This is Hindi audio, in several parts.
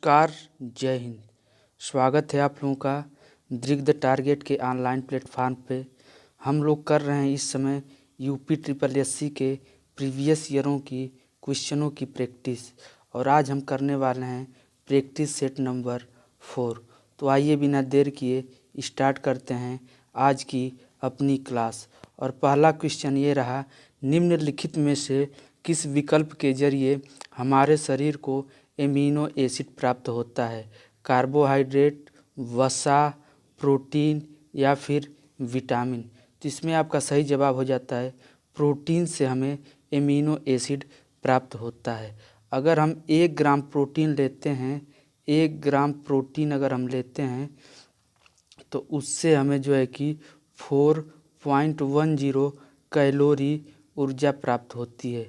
नमस्कार, जय हिंद। स्वागत है आप लोगों का दृग द टारगेट के ऑनलाइन प्लेटफॉर्म पे। हम लोग कर रहे हैं इस समय यूपी ट्रिपल एससी के प्रीवियस ईयरों की क्वेश्चनों की प्रैक्टिस, और आज हम करने वाले हैं प्रैक्टिस सेट नंबर 4। तो आइए बिना देर किए स्टार्ट करते हैं आज की अपनी क्लास। और पहला क्वेश्चन ये रहा, निम्नलिखित में से किस विकल्प के जरिए हमारे शरीर को एमिनो एसिड प्राप्त होता है? कार्बोहाइड्रेट, वसा, प्रोटीन या फिर विटामिन। तो इसमें आपका सही जवाब हो जाता है प्रोटीन से हमें एमिनो एसिड प्राप्त होता है। अगर हम 1 ग्राम प्रोटीन लेते हैं, 1 ग्राम प्रोटीन अगर हम लेते हैं तो उससे हमें जो है कि 4.10 कैलोरी ऊर्जा प्राप्त होती है।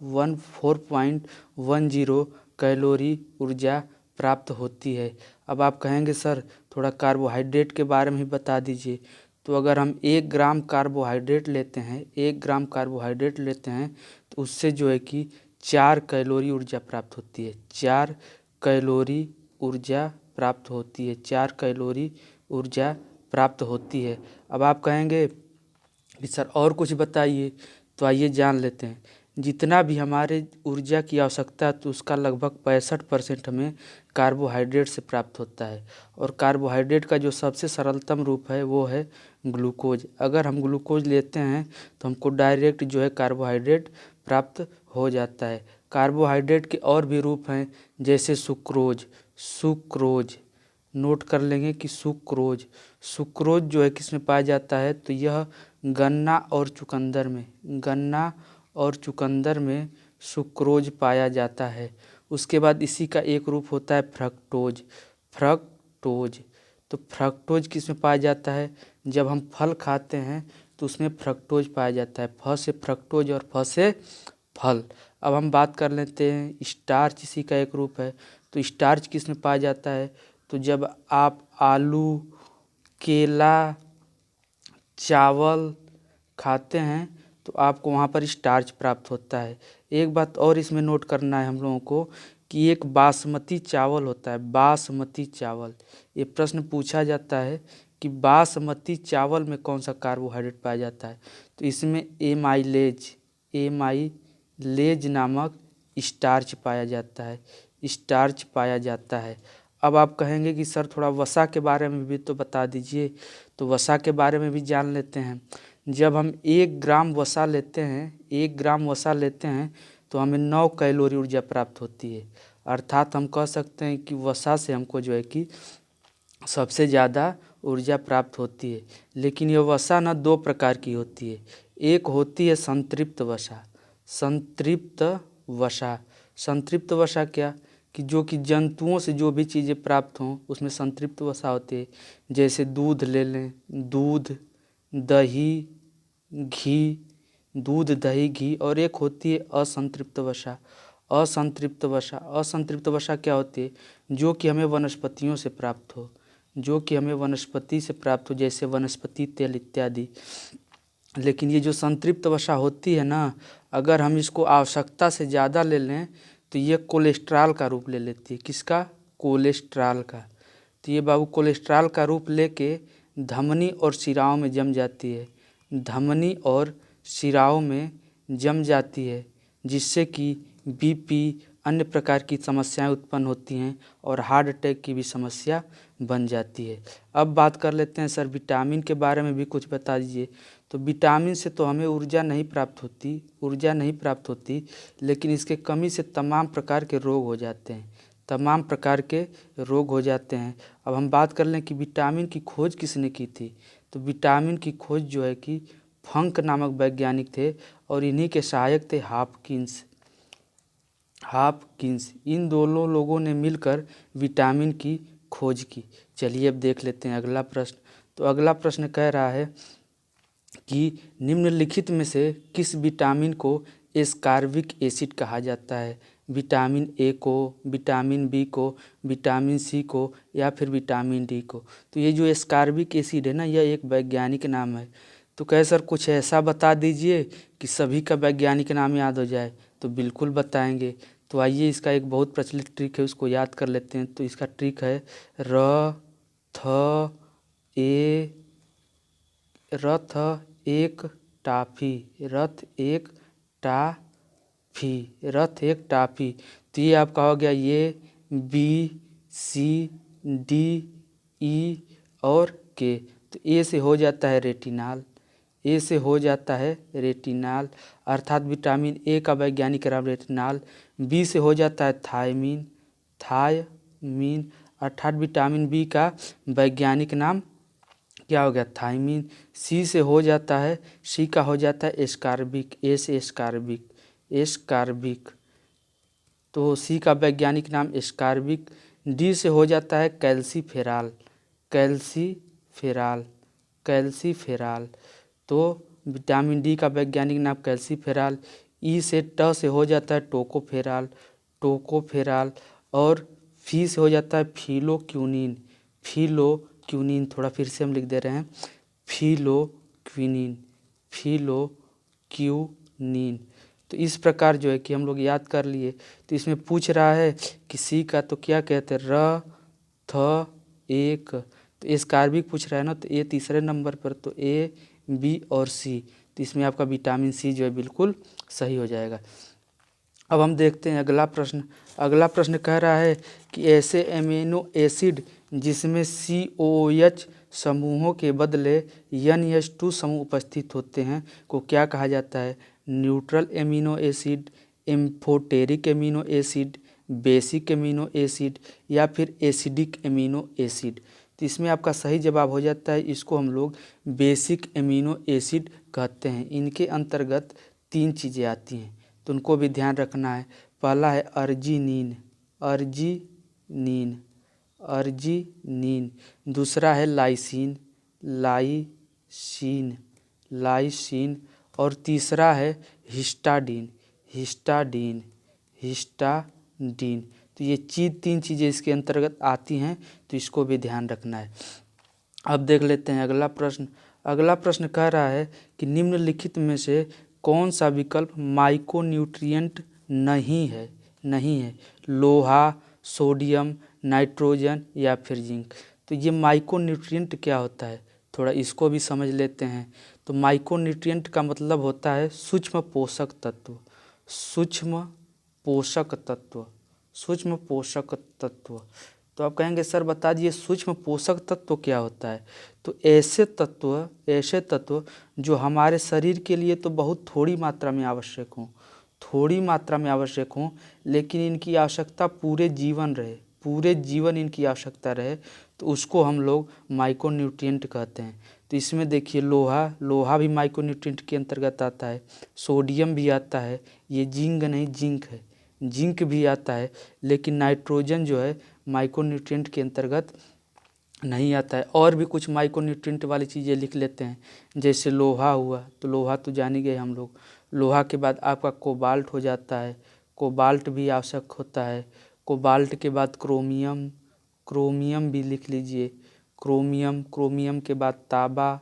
4.10 कैलोरी ऊर्जा प्राप्त होती है। अब आप कहेंगे सर थोड़ा कार्बोहाइड्रेट के बारे में ही बता दीजिए। तो अगर हम 1 ग्राम कार्बोहाइड्रेट लेते हैं, 1 ग्राम कार्बोहाइड्रेट लेते हैं तो उससे जो है कि 4 कैलोरी ऊर्जा प्राप्त होती है। 4 कैलोरी ऊर्जा प्राप्त होती है, 4 कैलोरी ऊर्जा प्राप्त होती है। अब आप कहेंगे कि सर और कुछ बताइए, तो आइए जान लेते हैं। जितना भी हमारे ऊर्जा की आवश्यकता है तो उसका लगभग 65% हमें कार्बोहाइड्रेट से प्राप्त होता है। और कार्बोहाइड्रेट का जो सबसे सरलतम रूप है वो है ग्लूकोज। अगर हम ग्लूकोज लेते हैं तो हमको डायरेक्ट जो है कार्बोहाइड्रेट प्राप्त हो जाता है। कार्बोहाइड्रेट के और भी रूप हैं, जैसे सुक्रोज। सुक्रोज नोट कर लेंगे कि सुक्रोज जो है किस में पाया जाता है, तो यह गन्ना और चुकंदर में, गन्ना और चुकंदर में सुक्रोज पाया जाता है। उसके बाद इसी का एक रूप होता है फ्रक्टोज। फ्रक्टोज तो फ्रक्टोज किस में पाया जाता है? जब हम फल खाते हैं तो उसमें फ्रक्टोज पाया जाता है। फ से फ्रक्टोज और फ से फल। अब हम बात कर लेते हैं स्टार्च, इसी का एक रूप है। तो स्टार्च किस में पाया जाता है? तो जब आप आलू, केला, चावल खाते हैं तो आपको वहाँ पर स्टार्च प्राप्त होता है। एक बात और इसमें नोट करना है हम लोगों को कि एक बासमती चावल होता है, बासमती चावल। ये प्रश्न पूछा जाता है कि बासमती चावल में कौन सा कार्बोहाइड्रेट पाया जाता है? तो इसमें एमाइलेज नामक स्टार्च पाया जाता है, स्टार्च पाया जाता है। अब आप कहेंगे कि सर थोड़ा वसा के बारे में भी तो बता दीजिए। तो वसा के बारे में भी जान लेते हैं। जब हम 1 ग्राम वसा लेते हैं, 1 ग्राम वसा लेते हैं तो हमें 9 कैलोरी ऊर्जा प्राप्त होती है। अर्थात हम कह सकते हैं कि वसा से हमको जो है कि सबसे ज़्यादा ऊर्जा प्राप्त होती है। लेकिन ये वसा ना 2 प्रकार की होती है। एक होती है संतृप्त वसा। संतृप्त वसा, संतृप्त वसा क्या कि जो कि जंतुओं से जो भी चीज़ें प्राप्त हों उसमें संतृप्त वसा होती है। जैसे दूध ले लें, दूध, दही, घी, दूध, दही, घी। और एक होती है असंतृप्त वसा। असंतृप्त वसा, असंतृप्त वसा क्या होती है? जो कि हमें वनस्पतियों से प्राप्त हो, जो कि हमें वनस्पति से प्राप्त हो, जैसे वनस्पति तेल इत्यादि। लेकिन ये जो संतृप्त वसा होती है ना, अगर हम इसको आवश्यकता से ज़्यादा ले लें तो ये कोलेस्ट्रॉल का रूप ले लेती है। किसका? कोलेस्ट्रॉल का। तो ये बाबू कोलेस्ट्रॉल का रूप लेके धमनी और शिराओं में जम जाती है, धमनी और शिराओं में जम जाती है, जिससे कि बीपी, अन्य प्रकार की समस्याएं उत्पन्न होती हैं और हार्ट अटैक की भी समस्या बन जाती है। अब बात कर लेते हैं सर विटामिन के बारे में भी कुछ बता दीजिए। तो विटामिन से तो हमें ऊर्जा नहीं प्राप्त होती, ऊर्जा नहीं प्राप्त होती, लेकिन इसके कमी से तमाम प्रकार के रोग हो जाते हैं, तमाम प्रकार के रोग हो जाते हैं। अब हम बात कर लें कि विटामिन की खोज किसने की थी। तो विटामिन की खोज जो है कि फंक नामक वैज्ञानिक थे, और इन्हीं के सहायक थे हॉपकिंस। इन दोनों लोगों ने मिलकर विटामिन की खोज की। चलिए अब देख लेते हैं अगला प्रश्न। तो अगला प्रश्न कह रहा है कि निम्नलिखित में से किस विटामिन को एस्कॉर्बिक एसिड कहा जाता है? विटामिन ए को, विटामिन बी को, विटामिन सी को या फिर विटामिन डी को? तो ये जो एस्कॉर्बिक एसिड है ना, यह एक वैज्ञानिक नाम है। तो कहे सर कुछ ऐसा बता दीजिए कि सभी का वैज्ञानिक नाम याद हो जाए। तो बिल्कुल बताएंगे। तो आइए इसका एक बहुत प्रचलित ट्रिक है, उसको याद कर लेते हैं। तो इसका ट्रिक है र थ ए रथ एक टाफी, रथ एक टाफी, रथ एक टाफी। तो ये आपका हो गया ये बी सी डी ई और के। तो ए से हो जाता है रेटिनाल, ए से हो जाता है रेटिनाल अर्थात विटामिन ए का वैज्ञानिक नाम रेटिनाल। बी से हो जाता है थायमीन, थायमीन अर्थात विटामिन बी का वैज्ञानिक नाम क्या हो गया, थायमीन। सी से हो जाता है, सी का हो जाता है एस्कार्बिक, ए से एस्कार्बिक, एस्कार्बिक। तो सी का वैज्ञानिक नाम एस्कार्बिक। डी से हो जाता है कैल्सीफेराल, कैल्सीफेराल, कैल्सीफेराल। तो विटामिन डी का वैज्ञानिक नाम कैल्सीफेराल। ई से ट से हो जाता है टोकोफेराल, टोकोफेराल। और फी से हो जाता है फिलोक्यूनिन, फिलोक्यूनिन। थोड़ा फिर से हम लिख दे रहे हैं, फिलोक्यूनिन, फिलोक्यूनिन। तो इस प्रकार जो है कि हम लोग याद कर लिए। तो इसमें पूछ रहा है कि सी का तो क्या कहते हैं, र थ एक। तो एस्कार्बिक पूछ रहा है ना, तो ए तीसरे नंबर पर, तो ए बी और सी। तो इसमें आपका विटामिन सी जो है बिल्कुल सही हो जाएगा। अब हम देखते हैं अगला प्रश्न। अगला प्रश्न कह रहा है कि ऐसे एमिनो एसिड जिसमें COOH समूहों के बदले NH2 समूह उपस्थित होते हैं को क्या कहा जाता है, neutral amino acid, amphoteric amino acid, basic amino acid या फिर एसिडिक एमिनो एसिड। तो इसमें आपका सही जवाब हो जाता है, इसको हम लोग बेसिक एमिनो एसिड कहते हैं। इनके अंतर्गत 3 चीज़ें आती हैं, तो उनको भी ध्यान रखना है। पहला है अर्जिनिन, अर्जिनिन, अर्जिनिन। दूसरा है लाइसिन, लाइसिन, लाइसिन। और तीसरा है हिस्टाडीन, हिस्टाडीन, हिस्टाडीन। तो ये 3 चीज़ें इसके अंतर्गत आती हैं, तो इसको भी ध्यान रखना है। अब देख लेते हैं अगला प्रश्न। अगला प्रश्न कह रहा है कि निम्नलिखित में से कौन सा विकल्प माइक्रोन्यूट्रिएंट नहीं है, नहीं है, लोहा, सोडियम, नाइट्रोजन या फिर जिंक। तो ये माइक्रोन्यूट्रिएंट क्या होता है, थोड़ा इसको भी समझ लेते हैं। तो माइक्रोन्यूट्रिएंट का मतलब होता है सूक्ष्म पोषक तत्व, सूक्ष्म पोषक तत्व, सूक्ष्म पोषक तत्व। तो आप कहेंगे सर बता दिए सूक्ष्म पोषक तत्व क्या होता है। तो ऐसे तत्व जो हमारे शरीर के लिए तो बहुत थोड़ी मात्रा में आवश्यक हों, थोड़ी मात्रा में आवश्यक हों, लेकिन इनकी आवश्यकता पूरे जीवन रहे, पूरे जीवन इनकी आवश्यकता रहे, तो उसको हम लोग माइक्रोन्यूट्रिएंट कहते हैं। तो इसमें देखिए लोहा, लोहा भी माइक्रोन्यूट्रिएंट के अंतर्गत आता है, सोडियम भी आता है, ये जिंक नहीं जिंक है, जिंक भी आता है। लेकिन नाइट्रोजन जो है माइक्रोन्यूट्रिएंट के अंतर्गत नहीं आता है। और भी कुछ माइक्रोन्यूट्रिएंट वाली चीज़ें लिख लेते हैं, जैसे लोहा हुआ, तो लोहा तो जान ही गए हम लोग। लोहा के बाद आपका कोबाल्ट हो जाता है, कोबाल्ट भी आवश्यक होता है। कोबाल्ट के बाद क्रोमियम, क्रोमियम भी लिख लीजिए, क्रोमियम। क्रोमियम के बाद तांबा,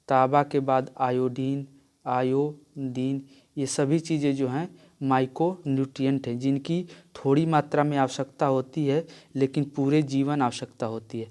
तांबा के बाद आयोडीन, आयोडीन। ये सभी चीज़ें जो हैं माइक्रोन्यूट्रिएंट हैं, जिनकी थोड़ी मात्रा में आवश्यकता होती है, लेकिन पूरे जीवन आवश्यकता होती है।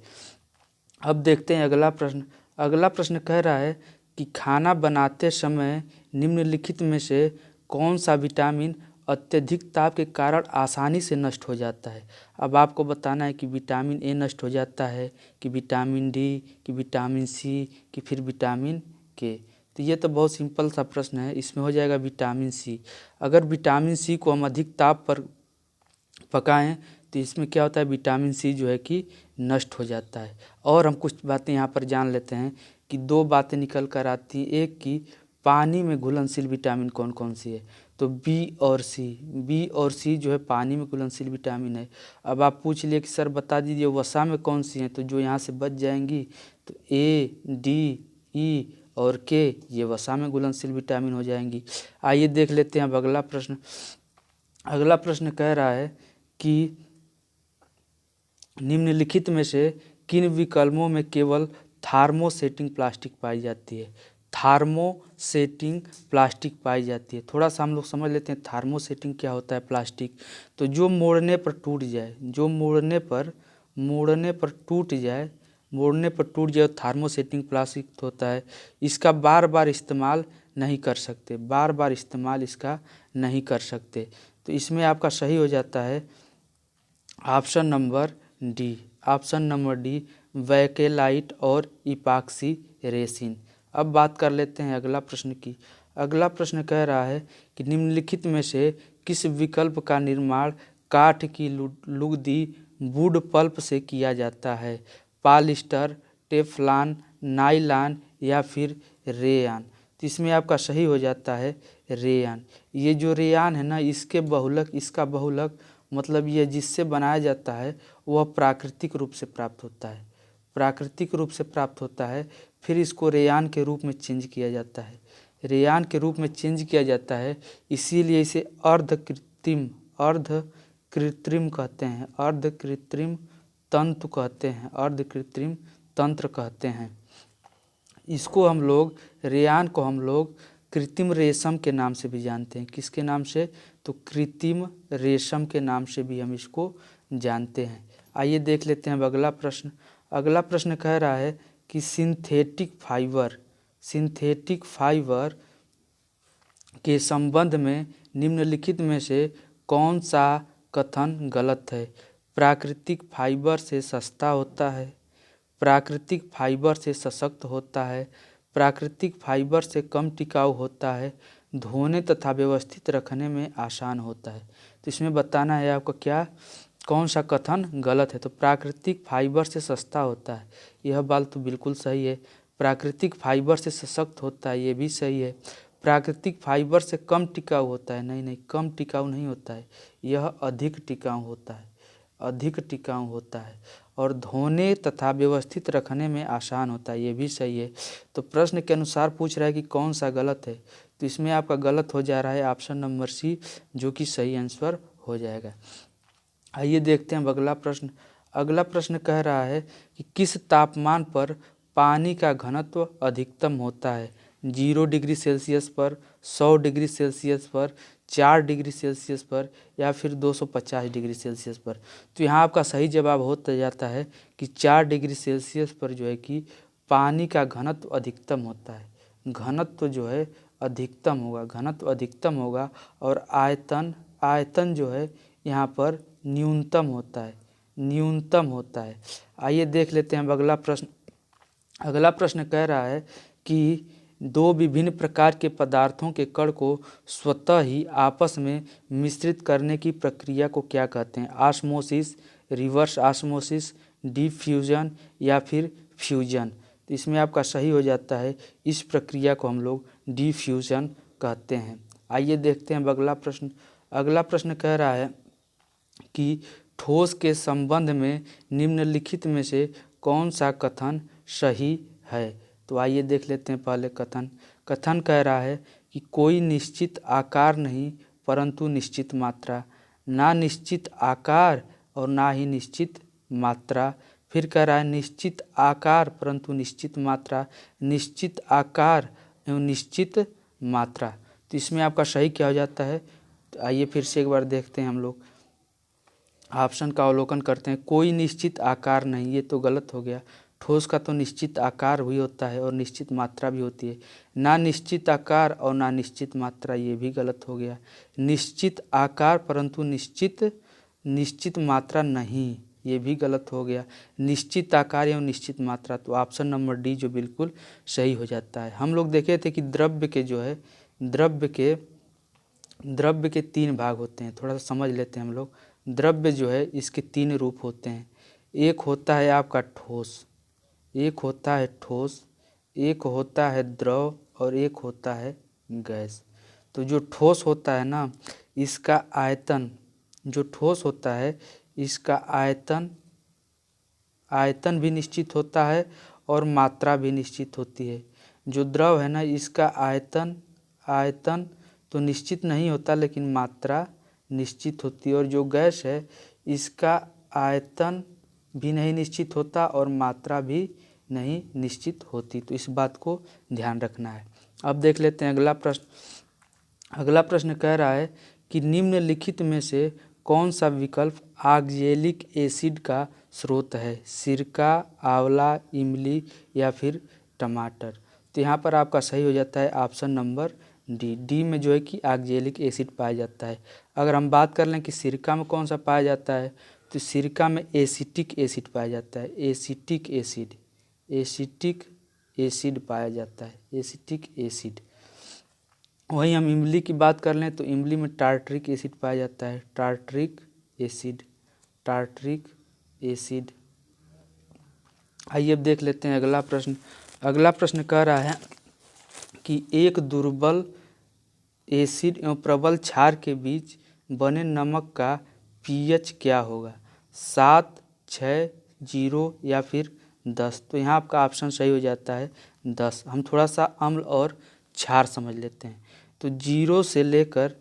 अब देखते हैं अगला प्रश्न। अगला प्रश्न कह रहा है कि खाना बनाते समय निम्नलिखित में से कौन सा विटामिन अत्यधिक ताप के कारण आसानी से नष्ट हो जाता है। अब आपको बताना है कि विटामिन ए नष्ट हो जाता है, कि विटामिन डी, कि विटामिन सी, कि फिर विटामिन के। तो ये तो बहुत सिंपल सा प्रश्न है, इसमें हो जाएगा विटामिन सी। अगर विटामिन सी को हम अधिक ताप पर पकाएं तो इसमें क्या होता है, विटामिन सी जो है कि नष्ट हो जाता है। और हम कुछ बातें यहाँ पर जान लेते हैं कि 2 बातें निकल कर आती हैं। एक कि पानी में घुलनशील विटामिन कौन कौन सी है, तो बी और सी, बी और सी जो है पानी में घुलनशील विटामिन है। अब आप पूछ लिए कि सर बता दीजिए वसा में कौन सी हैं, तो जो यहाँ से बच जाएंगी, तो ए, डी, ई और के ये वसा में घुलनशील विटामिन हो जाएंगी। आइए देख लेते हैं अब अगला प्रश्न। अगला प्रश्न कह रहा है कि निम्नलिखित में से किन विकल्पों में केवल थार्मोसेटिंग प्लास्टिक पाई जाती है। थार्मोसेटिंग प्लास्टिक पाई जाती है। थोड़ा सा हम लोग समझ लेते हैं थार्मोसेटिंग क्या होता है प्लास्टिक। तो जो मोड़ने पर टूट जाए, जो मोड़ने पर टूट जाए थार्मोसेटिंग प्लास्टिक होता है। इसका बार बार इस्तेमाल नहीं कर सकते, बार बार इस्तेमाल इसका नहीं कर सकते। तो इसमें आपका सही हो जाता है option number D. Option number D Bakelite और इपाक्सी रेसिन। अब बात कर लेते हैं अगला प्रश्न की। अगला प्रश्न कह रहा है कि निम्नलिखित में से किस विकल्प का निर्माण काठ की लुगदी वुड पल्प से किया जाता है? पॉलिस्टर, टेफ्लॉन, नायलॉन या फिर रेयान। तो इसमें आपका सही हो जाता है रेयान। ये जो रेयान है ना, इसका बहुलक मतलब ये जिससे बनाया जाता है वह प्राकृतिक रूप से प्राप्त होता है, प्राकृतिक रूप से प्राप्त होता है। फिर इसको रेयान के रूप में चेंज किया जाता है, रेयान के रूप में चेंज किया जाता है। इसीलिए इसे अर्धकृत्रिम कहते हैं, अर्धकृत्रिम तंतु कहते हैं, अर्धकृत्रिम तंत्र कहते हैं। इसको हम लोग रेयान को हम लोग कृत्रिम रेशम के नाम से भी जानते हैं। किसके नाम से? तो कृत्रिम रेशम के नाम से भी हम इसको जानते हैं। आइए देख लेते हैं अब अगला प्रश्न। अगला प्रश्न कह रहा है कि सिंथेटिक फाइबर के संबंध में निम्नलिखित में से कौन सा कथन गलत है? प्राकृतिक फाइबर से सस्ता होता है, प्राकृतिक फाइबर से सशक्त होता है, प्राकृतिक फाइबर से कम टिकाऊ होता है, धोने तथा व्यवस्थित रखने में आसान होता है। तो इसमें बताना है आपको क्या कौन सा कथन गलत है। तो प्राकृतिक फाइबर से सस्ता होता है, यह बात तो बिल्कुल सही है। प्राकृतिक फाइबर से सशक्त होता है, ये भी सही है। प्राकृतिक फाइबर से कम टिकाऊ होता है, नहीं, कम टिकाऊ नहीं होता है, यह अधिक टिकाऊ होता है, अधिक टिकाऊ होता है। और धोने तथा व्यवस्थित रखने में आसान होता है, ये भी सही है। तो प्रश्न के अनुसार पूछ रहा है कि कौन सा गलत है। तो इसमें आपका गलत हो जा रहा है ऑप्शन नंबर सी, जो कि सही आंसर हो जाएगा। आइए देखते हैं अगला प्रश्न। अगला प्रश्न कह रहा है कि किस तापमान पर पानी का घनत्व अधिकतम होता है? 0 डिग्री सेल्सियस पर, 100 डिग्री सेल्सियस पर, 4 डिग्री सेल्सियस पर या फिर 250 डिग्री सेल्सियस पर। तो यहाँ आपका सही जवाब होता जाता है कि 4 डिग्री सेल्सियस पर जो है कि पानी का घनत्व अधिकतम होता है। घनत्व जो है अधिकतम होगा, घनत्व अधिकतम होगा और आयतन जो है यहाँ पर न्यूनतम होता है, न्यूनतम होता है। आइए देख लेते हैं अगला प्रश्न। अगला प्रश्न कह रहा है कि दो विभिन्न प्रकार के पदार्थों के कण को स्वतः ही आपस में मिश्रित करने की प्रक्रिया को क्या कहते हैं? ऑस्मोसिस, रिवर्स ऑस्मोसिस, डिफ्यूजन या फिर फ्यूजन। तो इसमें आपका सही हो जाता है, इस प्रक्रिया को हम लोग डिफ्यूजन कहते हैं। आइए देखते हैं अगला प्रश्न। अगला प्रश्न कह रहा है कि ठोस के संबंध में निम्नलिखित में से कौन सा कथन सही है? तो आइए देख लेते हैं पहले कथन। कथन कह रहा है कि कोई निश्चित आकार नहीं परंतु निश्चित मात्रा, ना निश्चित आकार और ना ही निश्चित मात्रा। फिर कह रहा है निश्चित आकार परंतु निश्चित मात्रा, निश्चित आकार एवं निश्चित मात्रा। तो इसमें आपका सही क्या हो जाता है? तो आइए फिर से एक बार देखते हैं हम लोग, ऑप्शन का अवलोकन करते हैं। कोई निश्चित आकार नहीं, ये तो गलत हो गया। ठोस का तो निश्चित आकार भी होता है और निश्चित मात्रा भी होती है। ना निश्चित आकार और ना निश्चित मात्रा, ये भी गलत हो गया। निश्चित आकार परंतु निश्चित मात्रा नहीं, ये भी गलत हो गया। निश्चित आकार एवं निश्चित मात्रा, तो ऑप्शन नंबर डी जो बिल्कुल सही हो जाता है। हम लोग देखे थे कि द्रव्य के जो है द्रव्य के 3 भाग होते हैं। थोड़ा सा समझ लेते हैं हम लोग। द्रव्य जो है इसके 3 रूप होते हैं। एक होता है आपका ठोस, एक होता है ठोस, एक होता है द्रव और एक होता है गैस। तो जो ठोस होता है ना, इसका आयतन, जो ठोस होता है इसका आयतन भी निश्चित होता है और मात्रा भी निश्चित होती है। जो द्रव है ना, इसका आयतन तो निश्चित नहीं होता लेकिन मात्रा निश्चित होती है। और जो गैस है इसका आयतन भी नहीं निश्चित होता और मात्रा भी नहीं निश्चित होती। तो इस बात को ध्यान रखना है। अब देख लेते हैं अगला प्रश्न। अगला प्रश्न कह रहा है कि निम्नलिखित में से कौन सा विकल्प ऑक्जेलिक एसिड का स्रोत है? सिरका, आंवला, इमली या फिर टमाटर। तो यहाँ पर आपका सही हो जाता है ऑप्शन नंबर डी। डी में जो है कि ऑक्जेलिक एसिड पाया जाता है। अगर हम बात कर लें कि सिरका में कौन सा पाया जाता है, तो सिरका में एसिटिक एसिड पाया जाता है। एसिटिक एसिड, एसिटिक एसिड पाया जाता है, एसिटिक एसिड। वहीं हम इमली की बात कर लें तो इमली में टार्टरिक एसिड पाया जाता है। Tartaric acid, tartaric acid. आइए अब देख लेते हैं अगला प्रश्न। अगला प्रश्न कह रहा है कि एक दुर्बल एसिड एवं प्रबल क्षार के बीच बने नमक का पीएच क्या होगा? 7, 6, 0 या फिर 10। तो यहाँ आपका ऑप्शन सही हो जाता है 10। हम थोड़ा सा अम्ल और क्षार समझ लेते हैं। तो 0 से लेकर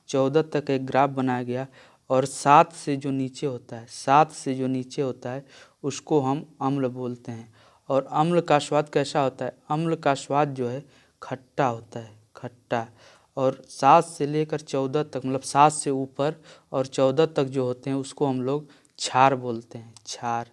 14 तक एक ग्राफ बनाया गया और 7 से जो नीचे होता है, 7 से जो नीचे होता है उसको हम अम्ल बोलते हैं। और अम्ल का स्वाद कैसा होता है? अम्ल का स्वाद जो है खट्टा होता है, खट्टा। और 7 से लेकर 14 तक, मतलब 7 से ऊपर और 14 तक जो होते हैं उसको हम लोग क्षार बोलते हैं। क्षार,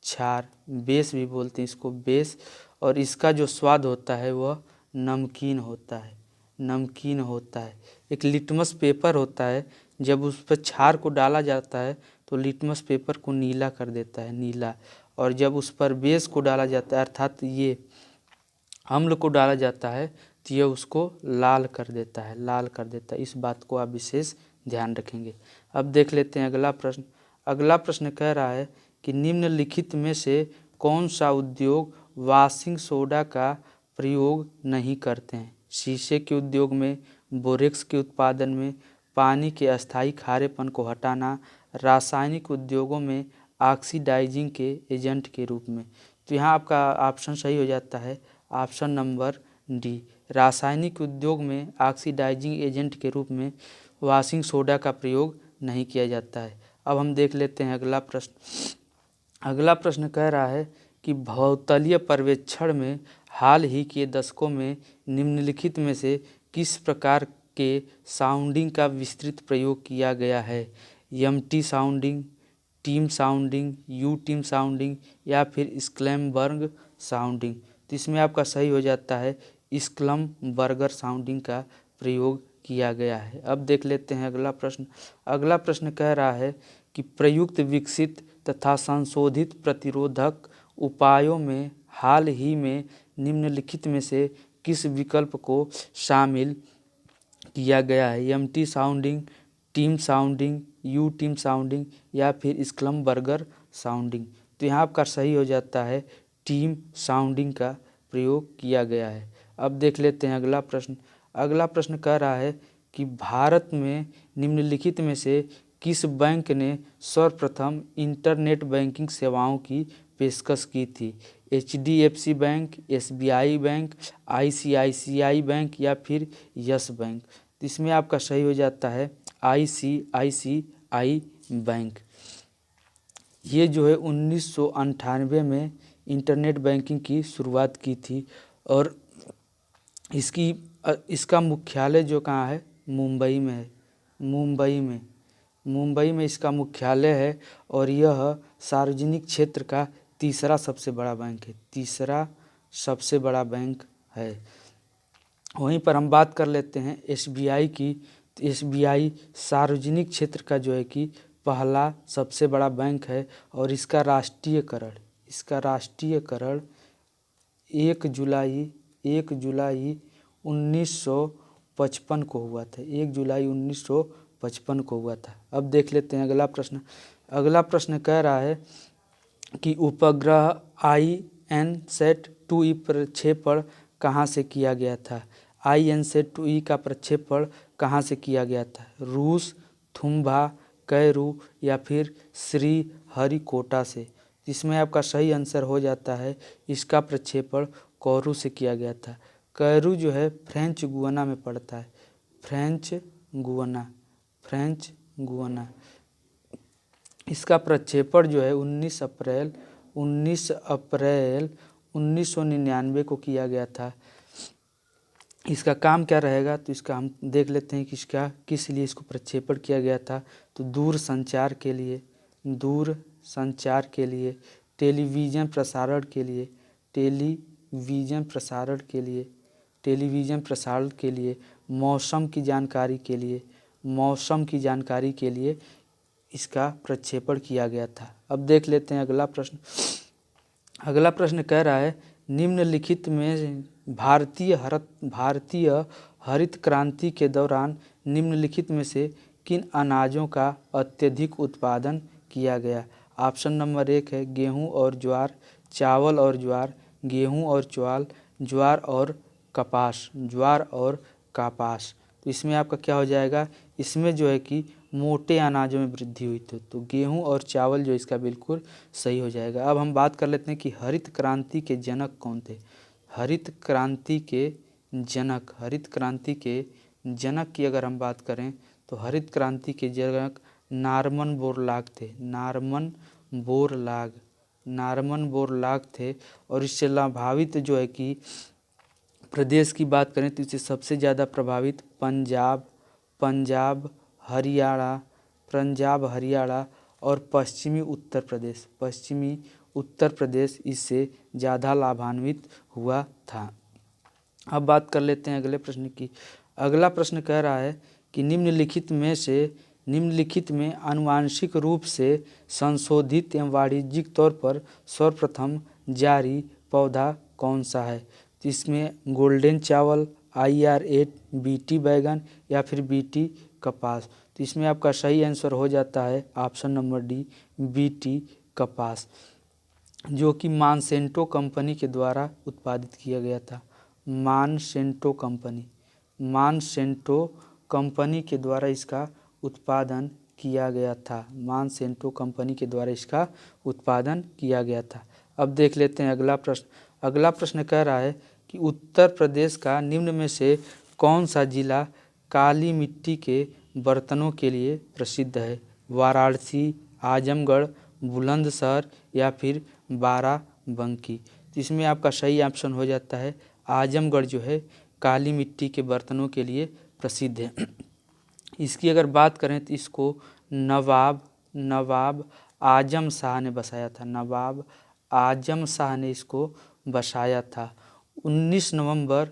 क्षार, बेस भी बोलते हैं इसको, बेस। और इसका जो स्वाद होता है वह नमकीन होता है, नमकीन होता है। एक लिटमस पेपर होता है, जब उस पर क्षार को डाला जाता है तो लिटमस पेपर को नीला कर देता है, नीला। और जब उस पर बेस को डाला जाता है, अर्थात ये अम्ल को डाला जाता है, तो यह उसको लाल कर देता है, लाल कर देता है। इस बात को आप विशेष ध्यान रखेंगे। अब देख लेते हैं अगला प्रश्न। अगला प्रश्न कह रहा है कि निम्नलिखित में से कौन सा उद्योग वाशिंग सोडा का प्रयोग नहीं करते हैं? शीशे के उद्योग में, बोरेक्स के उत्पादन में, पानी के अस्थायी खारेपन को हटाना, रासायनिक उद्योगों में ऑक्सीडाइजिंग के एजेंट के रूप में। तो यहाँ आपका ऑप्शन सही हो जाता है ऑप्शन नंबर डी। रासायनिक उद्योग में ऑक्सीडाइजिंग एजेंट के रूप में वाशिंग सोडा का प्रयोग नहीं किया जाता है। अब हम देख लेते हैं अगला प्रश्न। अगला प्रश्न कह रहा है कि भूतलीय पर्यवेक्षण में हाल ही के दशकों में निम्नलिखित में से किस प्रकार के साउंडिंग का विस्तृत प्रयोग किया गया है? MT sounding, team sounding, U team sounding या फिर स्क्लैमबर्ग साउंडिंग। तो इसमें आपका सही हो जाता है स्क्लैमबर्गर साउंडिंग का प्रयोग किया गया है। अब देख लेते हैं अगला प्रश्न। अगला प्रश्न कह रहा है कि प्रयुक्त, विकसित तथा संशोधित प्रतिरोधक उपायों में हाल ही में निम्नलिखित में से किस विकल्प को शामिल किया गया है? MT sounding, team sounding, U team sounding या फिर स्क्लैमबर्गर साउंडिंग। तो यहाँ आपका सही हो जाता है टीम साउंडिंग का प्रयोग किया गया है। अब देख लेते हैं अगला प्रश्न। अगला प्रश्न कह रहा है कि भारत में निम्नलिखित में से किस बैंक ने सर्वप्रथम इंटरनेट बैंकिंग सेवाओं की पेशकश की थी? HDFC bank, SBI bank, ICICI bank या फिर यस बैंक। तो इसमें आपका सही हो जाता है आईसीआईसीआई बैंक। ये जो है 1998 में इंटरनेट बैंकिंग की शुरुआत की थी और इसका मुख्यालय जो कहाँ है? मुंबई में है, मुंबई में इसका मुख्यालय है। और यह सार्वजनिक क्षेत्र का तीसरा सबसे बड़ा बैंक है, तीसरा सबसे बड़ा बैंक है। वहीं पर हम बात कर लेते हैं एसबीआई की। तो एसबीआई सार्वजनिक क्षेत्र का जो है कि पहला सबसे बड़ा बैंक है और इसका राष्ट्रीयकरण 1 जुलाई 1955 को हुआ था, 1 जुलाई 1955 को हुआ था। अब देख लेते हैं अगला प्रश्न। अगला प्रश्न कह रहा है कि उपग्रह INSAT-2E प्रक्षेपण कहाँ से किया गया था? INSAT-2E का प्रक्षेपण कहाँ से किया गया था? रूस, थुम्बा, कैरू या फिर श्रीहरिकोटा से। इसमें आपका सही आंसर हो जाता है इसका प्रक्षेपण कोरू से किया गया था। कैरू जो है फ्रेंच गुयाना में पड़ता है, फ्रेंच गुयाना। इसका प्रक्षेपण जो है 19 अप्रैल 19 अप्रैल 1999 को किया गया था। इसका काम क्या रहेगा, तो इसका हम देख लेते हैं कि इसका किस लिए इसको प्रक्षेपण किया गया था। तो दूर संचार के लिए, टेलीविज़न प्रसारण के लिए, मौसम की जानकारी के लिए इसका प्रक्षेपण किया गया था। अब देख लेते हैं अगला प्रश्न। अगला प्रश्न कह रहा है, निम्नलिखित में भारतीय हरित क्रांति के दौरान निम्नलिखित में से किन अनाजों का अत्यधिक उत्पादन किया गया। ऑप्शन नंबर 1 है गेहूं और ज्वार, चावल और ज्वार, गेहूं और ज्वार और कपास। तो इसमें आपका क्या हो जाएगा, इसमें जो है कि मोटे अनाजों में वृद्धि हुई थी, तो गेहूं और चावल जो इसका बिल्कुल सही हो जाएगा। अब हम बात कर लेते हैं कि हरित क्रांति के जनक कौन थे। हरित क्रांति के जनक की अगर हम बात करें तो हरित क्रांति के जनक नॉर्मन बोरलॉग थे। और इससे लाभावित जो है कि प्रदेश की बात करें तो इससे सबसे ज़्यादा प्रभावित पंजाब, हरियाणा और पश्चिमी उत्तर प्रदेश इससे ज़्यादा लाभान्वित हुआ था। अब बात कर लेते हैं अगले प्रश्न की। अगला प्रश्न कह रहा है कि निम्नलिखित में आनुवांशिक रूप से संशोधित एवं वाणिज्यिक तौर पर सर्वप्रथम जारी पौधा कौन सा है। तो इसमें गोल्डन चावल, IR8, BT बैगन या फिर BT कपास। तो इसमें आपका सही आंसर हो जाता है ऑप्शन नंबर डी, BT कपास, जो कि मानसेंटो कंपनी के द्वारा उत्पादित किया गया था। मानसेंटो कंपनी के द्वारा इसका उत्पादन किया गया था। अब देख लेते हैं अगला प्रश्न। अगला प्रश्न कह रहा है कि उत्तर प्रदेश का निम्न में से कौन सा जिला काली मिट्टी के बर्तनों के लिए प्रसिद्ध है। वाराणसी, आजमगढ़, बुलंदशहर या फिर बाराबंकी। तो इसमें आपका सही ऑप्शन हो जाता है आजमगढ़, जो है काली मिट्टी के बर्तनों के लिए प्रसिद्ध है। इसकी अगर बात करें तो इसको नवाब आजम शाह ने बसाया था। नवाब आजम शाह ने इसको बसाया था। 19 नवंबर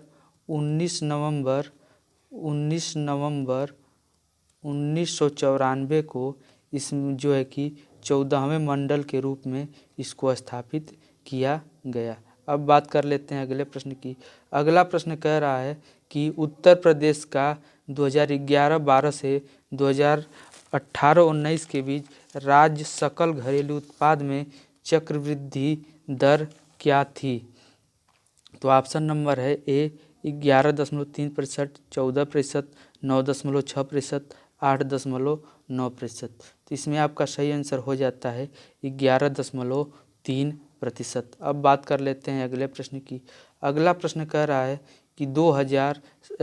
1994 को इसमें जो है कि 14वें मंडल के रूप में इसको स्थापित किया गया। अब बात कर लेते हैं अगले प्रश्न की। अगला प्रश्न कह रहा है कि उत्तर प्रदेश का 2011-12 से 2018-19 के बीच राज्य सकल घरेलू उत्पाद में चक्रवृद्धि दर क्या थी। तो ऑप्शन नंबर है ए 11.3%, 14%, 9.6%, 8.9%। तो इसमें आपका सही आंसर हो जाता है 11.3%। अब बात कर लेते हैं अगले प्रश्न की। अगला प्रश्न कह रहा है कि 2000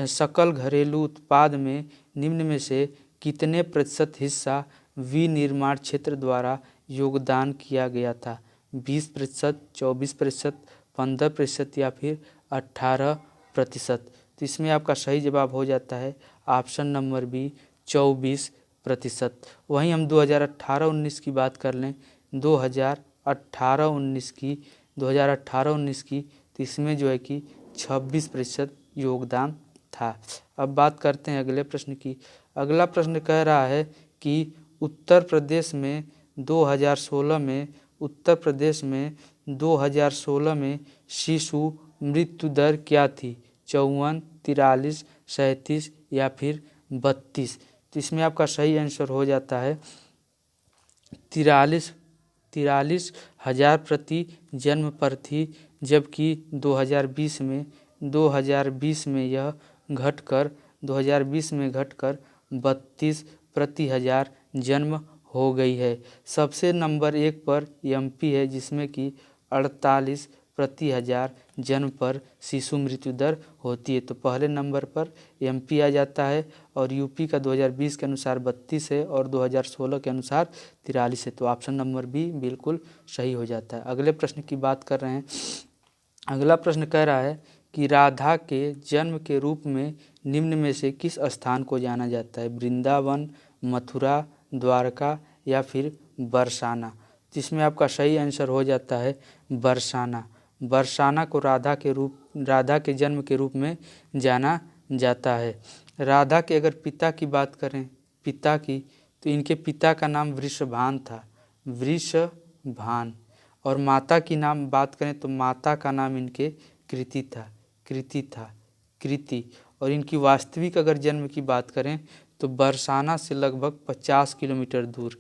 सकल घरेलू उत्पाद में निम्न में से कितने प्रतिशत हिस्सा विनिर्माण क्षेत्र द्वारा योगदान किया गया था। 20%, 24%, 15% या फिर 18%। तो इसमें आपका सही जवाब हो जाता है ऑप्शन नंबर बी, 24%। वहीं हम 2018-19 की बात कर लें, 2018-19 की, तो इसमें जो है कि 26% योगदान था। अब बात करते हैं अगले प्रश्न की। अगला प्रश्न कह रहा है कि उत्तर प्रदेश में 2016 में शिशु मृत्यु दर क्या थी। 54, 43, 37 या फिर 32। तो इसमें आपका सही आंसर हो जाता है 43,000 प्रति जन्म पर थी, जबकि 2020 में यह घटकर 32 प्रति हज़ार जन्म हो गई है। सबसे नंबर 1 पर MP है, जिसमें कि 48 प्रति 1000 जन्म पर शिशु मृत्यु दर होती है। तो पहले नंबर पर एमपी आ जाता है और यूपी का 2020 के अनुसार 32 है और 2016 के अनुसार 43 है। तो ऑप्शन नंबर बी बिल्कुल सही हो जाता है। अगले प्रश्न की बात कर रहे हैं। अगला प्रश्न कह रहा है कि राधा के जन्म के रूप में निम्न में से किस स्थान को जाना जाता है? वृंदावन, मथुरा, द्वारका या फिर बरसाना। जिसमें आपका सही आंसर हो जाता है बरसाना। बरसाना को राधा के जन्म के रूप में जाना जाता है। राधा के अगर पिता की बात करें तो इनके पिता का नाम वृषभान था, वृषभान। और माता की नाम बात करें तो माता का नाम इनके कृति। और इनकी वास्तविक अगर जन्म की बात करें तो बरसाना से लगभग 50 किलोमीटर दूर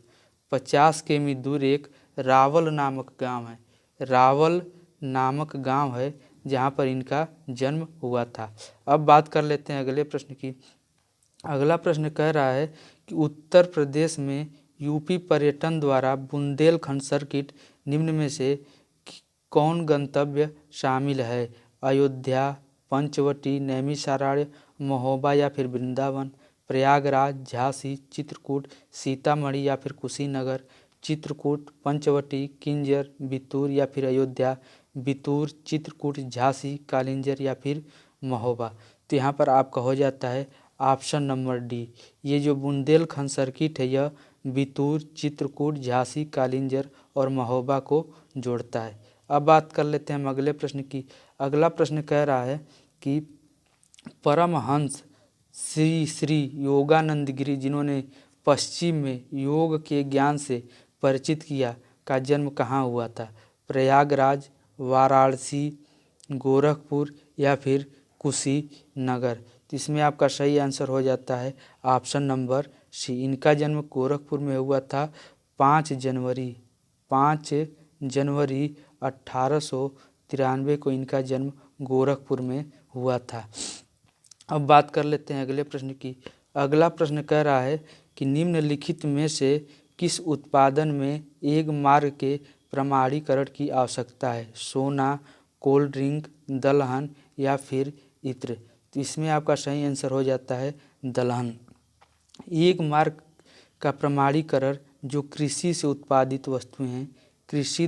50 किमी दूर एक रावल नामक गांव है जहां पर इनका जन्म हुआ था। अब बात कर लेते हैं अगले प्रश्न की। अगला प्रश्न कह रहा है कि उत्तर प्रदेश में यूपी पर्यटन द्वारा बुंदेलखंड सर्किट निम्न में से कौन गंतव्य शामिल है? अयोध्या, पंचवटी, नैमिषारण्य, महोबा या फिर वृंदावन। प्रयागराज, झांसी, चित्रकूट, सीतामढ़ी या फिर कुशीनगर। चित्रकूट, पंचवटी, किंजर, बितूर या फिर अयोध्या। बितूर, चित्रकूट, झांसी, कालिंजर या फिर महोबा। तो यहाँ पर आपका हो जाता है ऑप्शन नंबर डी। ये जो बुंदेलखंड सर्किट है यह बितूर, चित्रकूट, झांसी, कालिंजर और महोबा को जोड़ता है। अब बात कर लेते हैं हम अगले प्रश्न की। अगला प्रश्न कह रहा है कि परमहंस श्री योगानंद गिरी, जिन्होंने पश्चिम में योग के ज्ञान से परिचित किया, का जन्म कहाँ हुआ था? प्रयागराज, वाराणसी, गोरखपुर या फिर कुशीनगर। तो इसमें आपका सही आंसर हो जाता है ऑप्शन नंबर सी। इनका जन्म गोरखपुर में हुआ था 5 जनवरी 1893 को इनका जन्म गोरखपुर में हुआ था। अब बात कर लेते हैं अगले प्रश्न की। अगला प्रश्न कह रहा है कि निम्नलिखित में से किस उत्पादन में एक मार्ग के प्रमाणीकरण की आवश्यकता है? सोना, कोल्ड ड्रिंक, दलहन या फिर इत्र। तो इसमें आपका सही आंसर हो जाता है दलहन। एक मार्ग का प्रमाणीकरण जो कृषि से उत्पादित वस्तुएं हैं, कृषि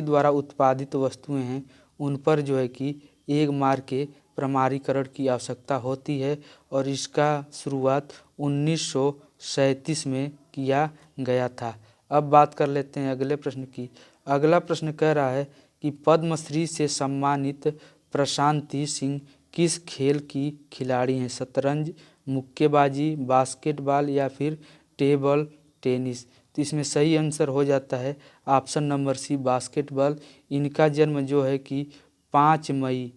द्वारा उत्पादित वस्तुएं हैं, उन पर जो है कि एक मार्ग के प्रमाणीकरण की आवश्यकता होती है और इसका शुरुआत 1937 में किया गया था। अब बात कर लेते हैं अगले प्रश्न की। अगला प्रश्न कह रहा है कि पद्मश्री से सम्मानित प्रशांति सिंह किस खेल की खिलाड़ी हैं? शतरंज, मुक्केबाजी, बास्केटबॉल या फिर टेबल टेनिस। तो इसमें सही आंसर हो जाता है ऑप्शन नंबर सी, बास्केटबॉल। इनका जन्म जो है कि 5 मई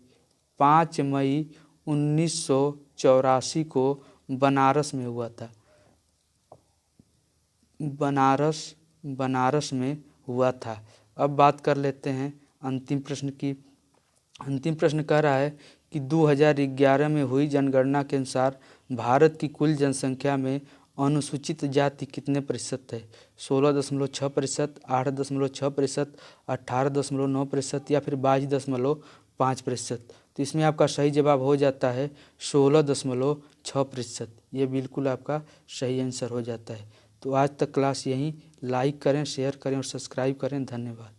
1984 को बनारस में हुआ था। बनारस में हुआ था। अब बात कर लेते हैं अंतिम प्रश्न की। अंतिम प्रश्न कह रहा है कि 2011 में हुई जनगणना के अनुसार भारत की कुल जनसंख्या में अनुसूचित जाति कितने प्रतिशत है? 16.6%, 8.6%, 18.9% या फिर 22.5%। तो इसमें आपका सही जवाब हो जाता है 16.6%। ये बिल्कुल आपका सही आंसर हो जाता है। तो आज तक क्लास यहीं। लाइक करें, शेयर करें और सब्सक्राइब करें। धन्यवाद।